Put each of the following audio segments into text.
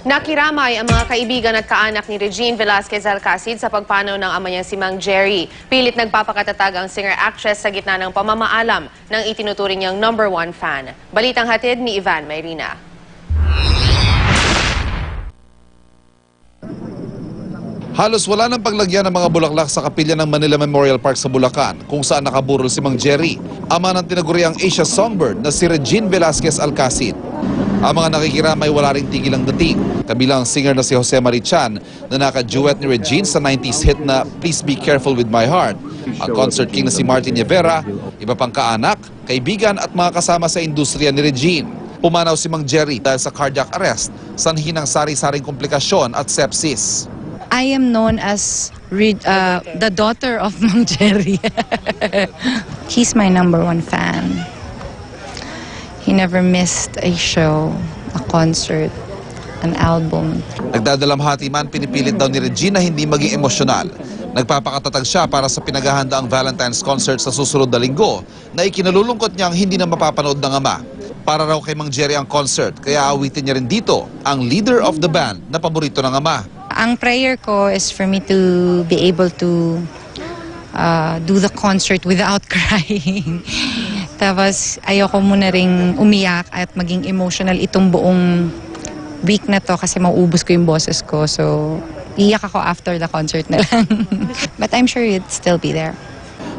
Nakiramay ang mga kaibigan at kaanak ni Regine Velasquez Alcacid sa pagpanaw ng ama niya si Mang Jerry. Pilit nagpapakatatag ang singer-actress sa gitna ng pamamaalam ng itinuturing niyang #1 fan. Balitang hatid ni Ivan Mayrina. Halos wala nang paglagyan ng mga bulaklak sa kapilya ng Manila Memorial Park sa Bulacan, kung saan nakaburol si Mang Jerry, ama ng tinaguriang Asia Songbird na si Regine Velasquez Alcacid. Ang mga nakikiramay wala ring tigil ang dating, kabilang singer na si Jose Marichan na naka-duet ni Regine sa 90s hit na Please Be Careful With My Heart, ang concert king na si Martin Yevera, iba pang kaanak, kaibigan at mga kasama sa industriya ni Regine. Pumanaw si Mang Jerry dahil sa cardiac arrest, sanhi ng sari-saring komplikasyon at sepsis. I am known as the daughter of Mang Jerry. He's my #1 fan. He never missed a show, a concert, an album. Nagdadalamhati man, pinipilit daw ni Regine na hindi maging emosyonal. Nagpapakatatag siya para sa pinaghahandaang Valentine's concert sa susunod na linggo na ikinalulungkot niyang hindi na mapapanood ng ama. Para raw kay Mang Jerry ang concert, kaya awitin niya rin dito ang leader of the band na paborito ng ama. Ang prayer ko is for me to be able to do the concert without crying. Tapos ayoko muna ring umiyak at maging emotional itong buong week na to kasi mauubos ko yung boses ko. So iyak ako after the concert na lang. But I'm sure you'd still be there.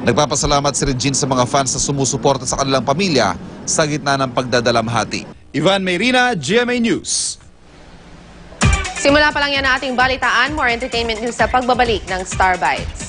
Nagpapasalamat si Regine sa mga fans na sumusuporta sa kanilang pamilya sa gitna ng pagdadalamhati. Ivan Mayrina, GMA News. Simula pa lang yan ang ating balitaan, more entertainment news sa pagbabalik ng Star Bites.